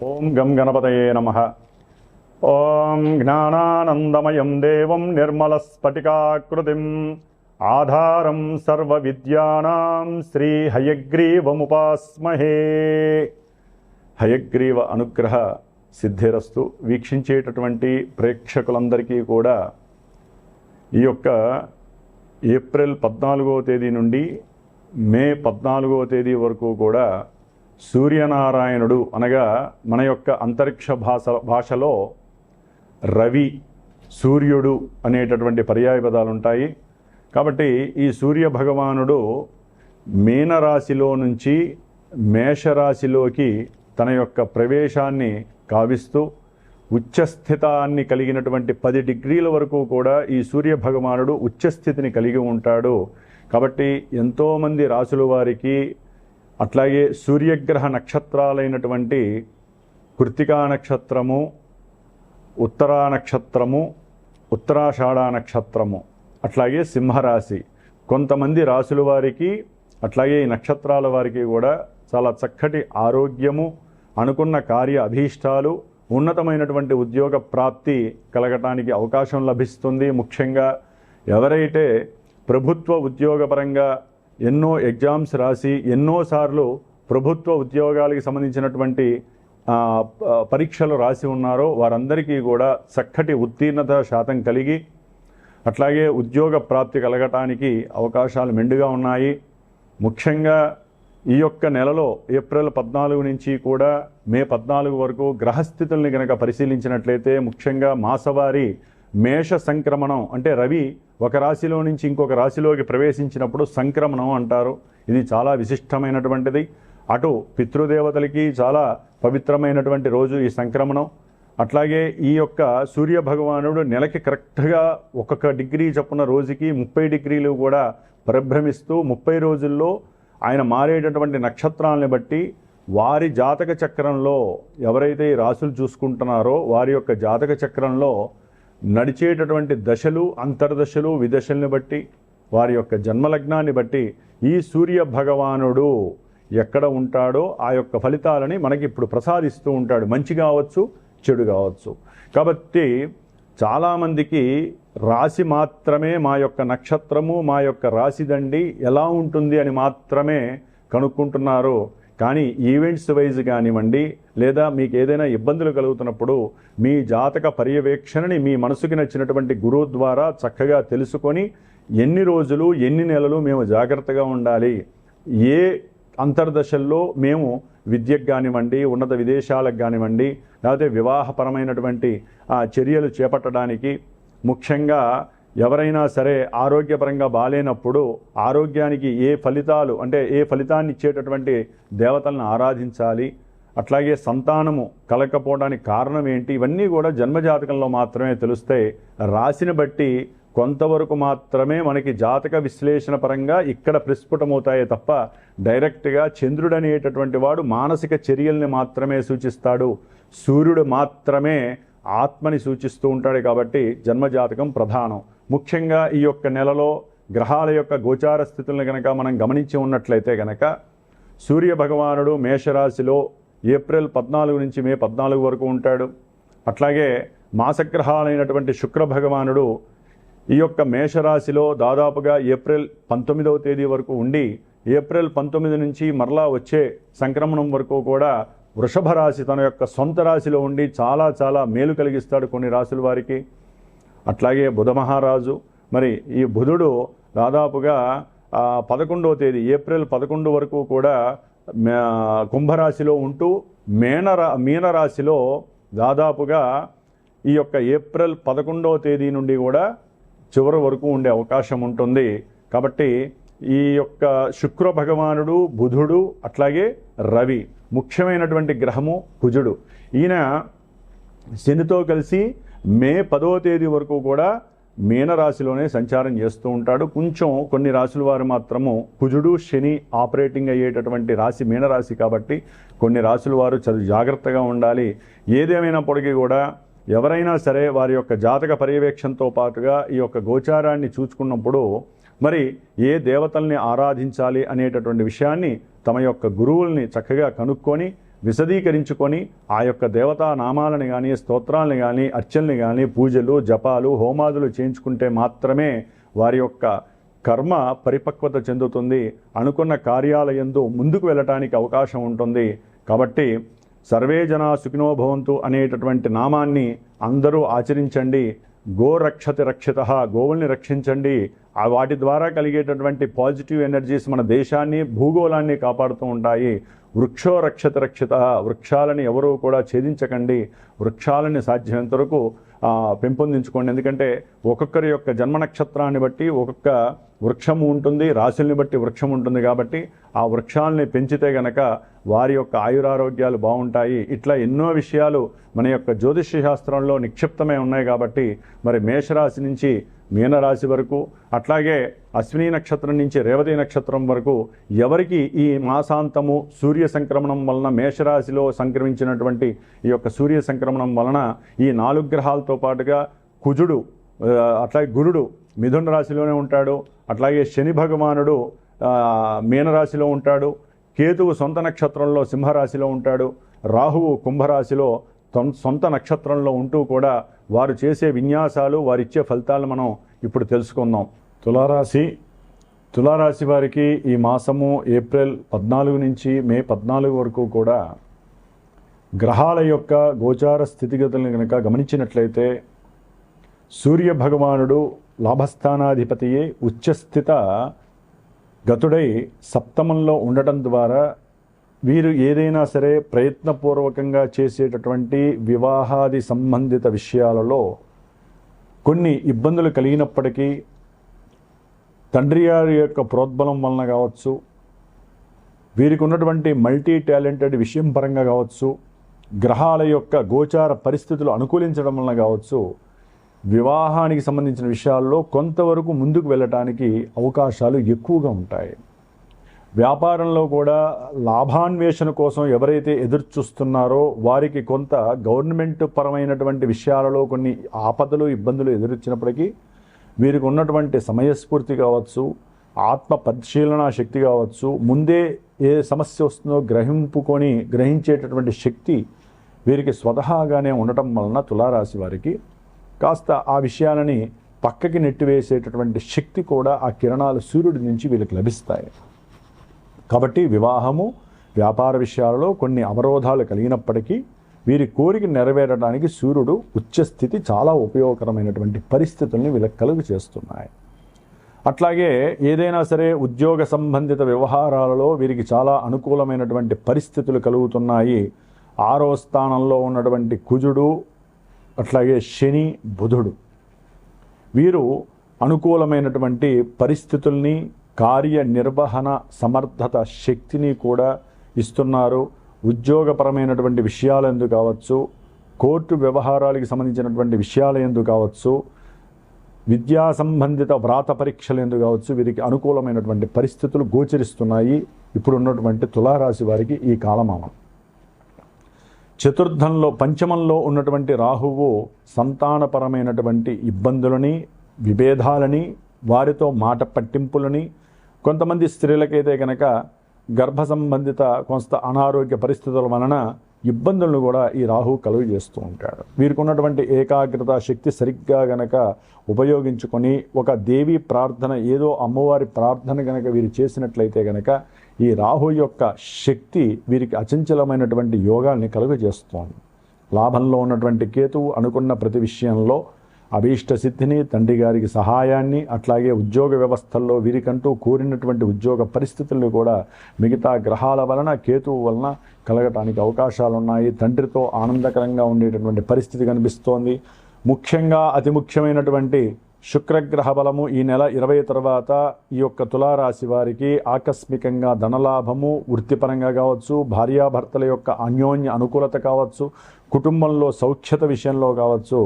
ఓం గం గణపతయే నమః. ఓం జ్ఞానానందమయం దేవం నిర్మలస్ఫటికాకృతిం ఆధారం సర్వవిద్యానాం శ్రీ హయగ్రీవముపాస్మహే. హయగ్రీవ అనుగ్రహ సిద్ధిరస్తు. వీక్షించేటటువంటి ప్రేక్షకులందరికీ కూడా ఈ యొక్క ఏప్రిల్ 14వ తేదీ నుండి మే 14వ తేదీ వరకు కూడా సూర్యనారాయణుడు అనగా మన యొక్క అంతరిక్ష భాషలో రవి, సూర్యుడు అనేటటువంటి పర్యాయ పదాలు ఉంటాయి. కాబట్టి ఈ సూర్య భగవానుడు మీనరాశిలో నుంచి మేషరాశిలోకి తన యొక్క ప్రవేశాన్ని కావిస్తూ ఉచ్చస్థితాన్ని కలిగినటువంటి 10 డిగ్రీల వరకు కూడా ఈ సూర్య భగవానుడు ఉచ్చస్థితిని కలిగి ఉంటాడు. కాబట్టి ఎంతోమంది రాసుల వారికి అట్లాగే సూర్యగ్రహ నక్షత్రాలైనటువంటి కృత్తికా నక్షత్రము, ఉత్తరా నక్షత్రము, ఉత్తరాషాఢ నక్షత్రము, అట్లాగే సింహరాశి, కొంతమంది రాసుల వారికి అట్లాగే ఈ నక్షత్రాల వారికి కూడా చాలా చక్కటి ఆరోగ్యము, అనుకున్న కార్య అభీష్టాలు, ఉన్నతమైనటువంటి ఉద్యోగ ప్రాప్తి కలగటానికి అవకాశం లభిస్తుంది. ముఖ్యంగా ఎవరైతే ప్రభుత్వ ఉద్యోగపరంగా ఎన్నో ఎగ్జామ్స్ రాసి ఎన్నోసార్లు ప్రభుత్వ ఉద్యోగాలకు సంబంధించినటువంటి పరీక్షలు రాసి ఉన్నారో వారందరికీ కూడా చక్కటి ఉత్తీర్ణత శాతం కలిగి అట్లాగే ఉద్యోగ ప్రాప్తి కలగటానికి అవకాశాలు మెండుగా ఉన్నాయి. ముఖ్యంగా ఈ యొక్క నెలలో ఏప్రిల్ 14 నుంచి కూడా మే 14 వరకు గ్రహస్థితుల్ని కనుక పరిశీలించినట్లయితే ముఖ్యంగా మాసవారి మేష సంక్రమణం అంటే రవి ఒక రాశిలో నుంచి ఇంకొక రాశిలోకి ప్రవేశించినప్పుడు సంక్రమణం అంటారు. ఇది చాలా విశిష్టమైనటువంటిది. అటు పితృదేవతలకి చాలా పవిత్రమైనటువంటి రోజు ఈ సంక్రమణం. అట్లాగే ఈ యొక్క సూర్య భగవానుడు నెలకి కరెక్ట్గా 1 డిగ్రీ చొప్పున రోజుకి 30 డిగ్రీలు కూడా పరిభ్రమిస్తూ 30 రోజుల్లో ఆయన మారేటటువంటి నక్షత్రాలని బట్టి వారి జాతక చక్రంలో ఎవరైతే ఈ రాశులు చూసుకుంటున్నారో వారి యొక్క జాతక చక్రంలో నడిచేటటువంటి దశలు, అంతర్దశలు, విదశల్ని బట్టి వారి యొక్క జన్మలగ్నాన్ని బట్టి ఈ సూర్య భగవానుడు ఎక్కడ ఉంటాడో ఆ యొక్క ఫలితాలని మనకి ఇప్పుడు ప్రసాదిస్తూ ఉంటాడు. మంచి కావచ్చు, చెడు కావచ్చు. కాబట్టి చాలామందికి రాశి మాత్రమే మా యొక్క నక్షత్రము, మా యొక్క రాశిదండి ఎలా ఉంటుంది అని మాత్రమే కనుక్కుంటున్నారు. కానీ ఈవెంట్స్ వైజ్ కానివ్వండి లేదా మీకు ఏదైనా ఇబ్బందులు కలుగుతున్నప్పుడు మీ జాతక పర్యవేక్షణని మీ మనసుకి నచ్చినటువంటి గురువు ద్వారా చక్కగా తెలుసుకొని ఎన్ని రోజులు ఎన్ని నెలలు మేము జాగ్రత్తగా ఉండాలి, ఏ అంతర్దశల్లో మేము విద్యకు కానివ్వండి, ఉన్నత విదేశాలకు కానివ్వండి, లేకపోతే వివాహపరమైనటువంటి చర్యలు చేపట్టడానికి, ముఖ్యంగా ఎవరైనా సరే ఆరోగ్యపరంగా బాలేనప్పుడు ఆరోగ్యానికి ఏ ఫలితాలు అంటే ఏ ఫలితాన్ని ఇచ్చేటటువంటి దేవతలను ఆరాధించాలి, అట్లాగే సంతానము కలగకపోవడానికి కారణం ఏంటి, ఇవన్నీ కూడా జన్మజాతకంలో మాత్రమే తెలుస్తాయి. రాశిని బట్టి కొంతవరకు మాత్రమే మనకి జాతక విశ్లేషణ పరంగా ఇక్కడ ప్రస్ఫుటమవుతాయే తప్ప డైరెక్ట్గా చంద్రుడు అనేటటువంటి వాడు మానసిక చర్యల్ని మాత్రమే సూచిస్తాడు, సూర్యుడు మాత్రమే ఆత్మని సూచిస్తూ ఉంటాడు. కాబట్టి జన్మజాతకం ప్రధానం. ముఖ్యంగా ఈ యొక్క నెలలో గ్రహాల యొక్క గోచార స్థితులను కనుక మనం గమనించి ఉన్నట్లయితే కనుక సూర్య భగవానుడు మేషరాశిలో ఏప్రిల్ 14 నుంచి మే 14 వరకు ఉంటాడు. అట్లాగే మాసగ్రహాలైనటువంటి శుక్ర భగవానుడు ఈ యొక్క మేషరాశిలో దాదాపుగా ఏప్రిల్ 19వ తేదీ వరకు ఉండి ఏప్రిల్ 19 నుంచి మరలా వచ్చే సంక్రమణం వరకు కూడా వృషభ రాశి తన యొక్క సొంత రాశిలో ఉండి చాలా చాలా మేలు కలిగిస్తాడు కొన్ని రాశుల వారికి. అట్లాగే బుధ మహారాజు, మరి ఈ బుధుడు దాదాపుగా 11వ తేదీ ఏప్రిల్ 11 వరకు కూడా కుంభరాశిలో ఉంటూ మీనరాశిలో దాదాపుగా ఈ యొక్క ఏప్రిల్ 11వ తేదీ నుండి కూడా చివరి వరకు ఉండే అవకాశం ఉంటుంది. కాబట్టి ఈ యొక్క శుక్ర భగవానుడు, బుధుడు, అట్లాగే రవి, ముఖ్యమైనటువంటి గ్రహము కుజుడు. ఈయన శనితో కలిసి మే 10వ తేదీ వరకు కూడా మీనరాశిలోనే సంచారం చేస్తూ ఉంటాడు. కొంచెం కొన్ని రాశుల వారు మాత్రము కుజుడు శని ఆపరేటింగ్ అయ్యేటటువంటి రాశి మీనరాశి కాబట్టి కొన్ని రాశుల వారు జాగ్రత్తగా ఉండాలి. ఏదేమైనప్పటికీ కూడా ఎవరైనా సరే వారి యొక్క జాతక పర్యవేక్షణతో పాటుగా ఈ యొక్క గోచారాన్ని చూసుకున్నప్పుడు మరి ఏ దేవతల్ని ఆరాధించాలి అనేటటువంటి విషయాన్ని తమ యొక్క గురువుల్ని చక్కగా కనుక్కొని విశదీకరించుకొని ఆ యొక్క దేవతా నామాలను కానీ స్తోత్రాలను కానీ అర్చనలు కానీ పూజలు జపాలు హోమాదులు చేయించుకుంటే మాత్రమే వారి యొక్క కర్మ పరిపక్వత చెందుతుంది, అనుకున్న కార్యాలయందు ముందుకు వెళ్ళటానికి అవకాశం ఉంటుంది. కాబట్టి సర్వే జనా సుఖినో భవంతు అనేటటువంటి నామాన్ని అందరూ ఆచరించండి. గో రక్షతి రక్షిత, గోవుల్ని రక్షించండి. వాటి ద్వారా కలిగేటటువంటి పాజిటివ్ ఎనర్జీస్ మన దేశాన్ని భూగోళాన్ని కాపాడుతూ ఉంటాయి. వృక్షో రక్షతి రక్షిత, వృక్షాలని ఎవరూ కూడా ఛేదించకండి, వృక్షాలని సాధ్యమైనంత వరకు పెంపొందించుకోండి. ఎందుకంటే ఒక్కొక్కరి యొక్క జన్మ నక్షత్రాన్ని బట్టి ఒక్కొక్క వృక్షము ఉంటుంది, రాశుల్ని బట్టి వృక్షం ఉంటుంది. కాబట్టి ఆ వృక్షాలని పెంచితే గనక వారి యొక్క ఆయురారోగ్యాలు బాగుంటాయి. ఇట్లా ఎన్నో విషయాలు మన యొక్క జ్యోతిష్య శాస్త్రంలో నిక్షిప్తమై ఉన్నాయి. కాబట్టి మరి మేషరాశి నుంచి మీనరాశి వరకు, అట్లాగే అశ్విని నక్షత్రం నుంచి రేవతి నక్షత్రం వరకు ఎవరికి ఈ మాసాంతము సూర్య సంక్రమణం వలన మేషరాశిలో సంక్రమించినటువంటి ఈ యొక్క సూర్య సంక్రమణం వలన ఈ 4 గ్రహాలతో పాటుగా కుజుడు, అట్లాగే గురుడు మిథున రాశిలోనే ఉంటాడు, అట్లాగే శని భగవానుడు మీనరాశిలో ఉంటాడు, కేతువు సొంత నక్షత్రంలో సింహరాశిలో ఉంటాడు, రాహువు కుంభరాశిలో సొంత నక్షత్రంలో ఉంటూ కూడా వారు చేసే విన్యాసాలు, వారిచ్చే ఫలితాలు మనం ఇప్పుడు తెలుసుకుందాం. తులారాశి వారికి ఈ మాసము ఏప్రిల్ 14 నుంచి మే 14 వరకు కూడా గ్రహాల యొక్క గోచార స్థితిగతులను కనుక గమనించినట్లయితే సూర్య భగవానుడు లాభస్థానాధిపతియే ఉచ్చస్థిత గతుడై సప్తమంలో ఉండటం ద్వారా వీరు ఏదైనా సరే ప్రయత్నపూర్వకంగా చేసేటటువంటి వివాహాది సంబంధిత విషయాలలో కొన్ని ఇబ్బందులు కలిగినప్పటికీ తండ్రి గారి యొక్క ప్రోద్బలం వలన కావచ్చు, వీరికి ఉన్నటువంటి మల్టీ టాలెంటెడ్ విషయం పరంగా కావచ్చు, గ్రహాల యొక్క గోచార పరిస్థితులు అనుకూలించడం వలన కావచ్చు, వివాహానికి సంబంధించిన విషయాల్లో కొంతవరకు ముందుకు వెళ్ళటానికి అవకాశాలు ఎక్కువగా ఉంటాయి. వ్యాపారంలో కూడా లాభాన్వేషణ కోసం ఎవరైతే ఎదురు చూస్తున్నారో వారికి కొంత గవర్నమెంట్ పరమైనటువంటి విషయాలలో కొన్ని ఆపదలు ఇబ్బందులు ఎదురొచ్చినప్పటికీ వీరికి ఉన్నటువంటి సమయస్ఫూర్తి కావచ్చు, ఆత్మ పరిశీలన శక్తి కావచ్చు, ముందే ఏ సమస్య వస్తుందో గ్రహించేటటువంటి శక్తి వీరికి స్వతహాగానే ఉండటం వలన తులారాశి వారికి కాస్త ఆ విషయాలని పక్కకి నెట్టివేసేటటువంటి శక్తి కూడా ఆ కిరణాలు సూర్యుడి నుంచి వీళ్ళకి లభిస్తాయి. కాబట్టి వివాహము వ్యాపార విషయాలలో కొన్ని అవరోధాలు కలిగినప్పటికీ వీరి కోరిక నెరవేరడానికి సూర్యుడు ఉచ్చస్థితి చాలా ఉపయోగకరమైనటువంటి పరిస్థితుల్ని వీళ్ళకి కలుగు చేస్తున్నాయి. అట్లాగే ఏదైనా సరే ఉద్యోగ సంబంధిత వ్యవహారాలలో వీరికి చాలా అనుకూలమైనటువంటి పరిస్థితులు కలుగుతున్నాయి. 6వ స్థానంలో ఉన్నటువంటి కుజుడు, అట్లాగే శని, బుధుడు వీరు అనుకూలమైనటువంటి పరిస్థితుల్ని, కార్యనిర్వహణ సమర్థత శక్తిని కూడా ఇస్తున్నారు. ఉద్యోగపరమైనటువంటి విషయాలందు కావచ్చు, కోర్టు వ్యవహారాలకు సంబంధించినటువంటి విషయాలందు కావచ్చు, విద్యా సంబంధిత వ్రాత పరీక్షలు ఎందుకు కావచ్చు, వీరికి అనుకూలమైనటువంటి పరిస్థితులు గోచరిస్తున్నాయి ఇప్పుడు ఉన్నటువంటి తులారాశి వారికి ఈ కాలమానం. పంచమంలో ఉన్నటువంటి రాహువు సంతానపరమైనటువంటి ఇబ్బందులని, విభేదాలని, వారితో మాట పట్టింపులని, కొంతమంది స్త్రీలకైతే కనుక గర్భ సంబంధిత కొంత అనారోగ్య పరిస్థితుల వలన ఇబ్బందులను కూడా ఈ రాహువు కలుగు చేస్తూ ఉంటాడు. వీరికి ఉన్నటువంటి ఏకాగ్రత శక్తి సరిగ్గా గనక ఉపయోగించుకొని ఒక దేవీ ప్రార్థన, ఏదో అమ్మవారి ప్రార్థన గనక వీరు చేసినట్లయితే గనక ఈ రాహు యొక్క శక్తి వీరికి అచంచలమైనటువంటి యోగాల్ని కలుగజేస్తోంది. లాభంలో ఉన్నటువంటి కేతువు అనుకున్న ప్రతి విషయంలో అభీష్ట సిద్ధిని, తండ్రి గారికి సహాయాన్ని, అట్లాగే ఉద్యోగ వ్యవస్థల్లో వీరికంటూ కోరినటువంటి ఉద్యోగ పరిస్థితులను కూడా మిగతా గ్రహాల వలన, కేతువు వలన కలగటానికి అవకాశాలు ఉన్నాయి. తండ్రితో ఆనందకరంగా ఉండేటటువంటి పరిస్థితి కనిపిస్తోంది. ముఖ్యంగా అతి ముఖ్యమైనటువంటి శుక్రగ్రహ బలము ఈ నెల 20 తర్వాత ఈ యొక్క తులారాశి వారికి ఆకస్మికంగా ధనలాభము, వృత్తిపరంగా కావచ్చు, భార్యాభర్తల యొక్క అన్యోన్య అనుకూలత కావచ్చు, కుటుంబంలో సౌఖ్యత విషయంలో కావచ్చు,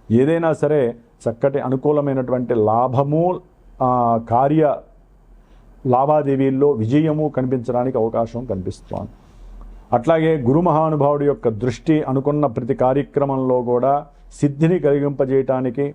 ఏదైనా సరే చక్కటి అనుకూలమైనటువంటి లాభము, కార్య లావాదేవీల్లో విజయము కనిపించడానికి అవకాశం కనిపిస్తోంది. అట్లాగే గురు మహానుభావుడి యొక్క దృష్టి అనుకున్న ప్రతి కార్యక్రమంలో కూడా సిద్ధిని కలిగింపజేయటానికి,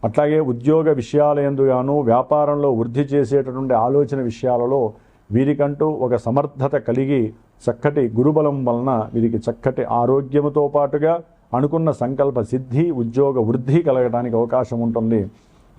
అట్లాగే ఉద్యోగ విషయాలయందుగాను వ్యాపారంలో వృద్ధి చేసేటటువంటి ఆలోచన విషయాలలో వీరికంటూ ఒక సమర్థత కలిగి చక్కటి గురుబలం వలన వీరికి చక్కటి ఆరోగ్యముతో పాటుగా అనుకున్న సంకల్ప సిద్ధి, ఉద్యోగ వృద్ధి కలగడానికి అవకాశం ఉంటుంది.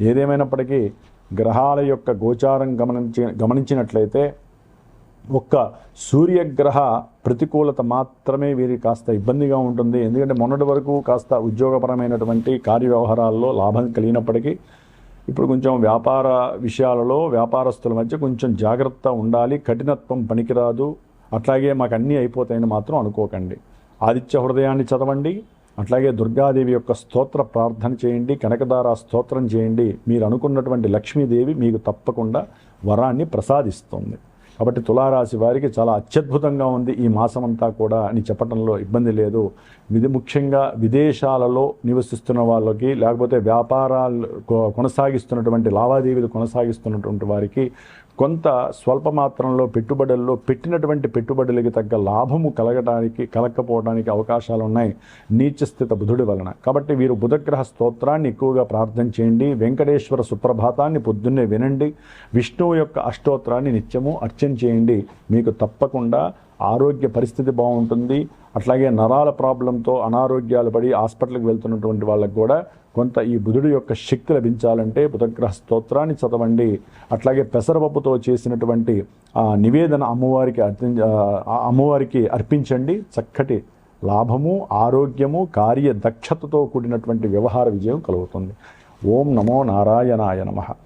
ఏదేమైనప్పటికీ గ్రహాల యొక్క గోచారం గమనించినట్లయితే ఒక్క సూర్యగ్రహ ప్రతికూలత మాత్రమే వీరికి కాస్త ఇబ్బందిగా ఉంటుంది. ఎందుకంటే మొన్నటి వరకు కాస్త ఉద్యోగపరమైనటువంటి కార్యవ్యవహారాల్లో లాభం కలిగినప్పటికీ ఇప్పుడు కొంచెం వ్యాపార విషయాలలో వ్యాపారస్తుల మధ్య కొంచెం జాగ్రత్త ఉండాలి. కఠినత్వం పనికిరాదు. అట్లాగే మాకు అన్నీ అయిపోతాయని మాత్రం అనుకోకండి. ఆదిత్య హృదయాన్ని చదవండి. అట్లాగే దుర్గాదేవి యొక్క స్తోత్ర ప్రార్థన చేయండి. కనకదార స్తోత్రం చేయండి. మీరు అనుకున్నటువంటి లక్ష్మీదేవి మీకు తప్పకుండా వరాన్ని ప్రసాదిస్తుంది. కాబట్టి తులారాశి వారికి చాలా అత్యద్భుతంగా ఉంది ఈ మాసమంతా కూడా అని చెప్పడంలో ఇబ్బంది లేదు. ముఖ్యంగా విదేశాలలో నివసిస్తున్న వాళ్ళకి, లేకపోతే వ్యాపారాలు కొనసాగిస్తున్నటువంటి లావాదేవీలు కొనసాగిస్తున్నటువంటి వారికి కొంత స్వల్ప మాత్రంలో పెట్టుబడుల్లో పెట్టినటువంటి పెట్టుబడులకి తగ్గ లాభము కలగకపోవడానికి అవకాశాలు ఉన్నాయి నీచస్థిత బుధుడి వలన. కాబట్టి వీరు బుధగ్రహ స్తోత్రాన్ని ఎక్కువగా ప్రార్థన చేయండి. వెంకటేశ్వర సుప్రభాతాన్ని పొద్దున్నే వినండి. విష్ణువు యొక్క అష్టోత్తరాన్ని నిత్యము అర్చన చేయండి. మీకు తప్పకుండా ఆరోగ్య పరిస్థితి బాగుంటుంది. అట్లాగే నరాల ప్రాబ్లంతో అనారోగ్యాలు పడి హాస్పిటల్కి వెళ్తున్నటువంటి వాళ్ళకు కూడా కొంత ఈ బుధుడి యొక్క శక్తి లభించాలంటే బుధగ్రహ స్తోత్రాన్ని చదవండి. అట్లాగే పెసరపప్పుతో చేసినటువంటి నివేదన అమ్మవారికి అర్పించండి. చక్కటి లాభము, ఆరోగ్యము, కార్య దక్షతతో కూడినటువంటి వ్యవహార విజయం కలుగుతుంది. ఓం నమో నారాయణాయ నమః.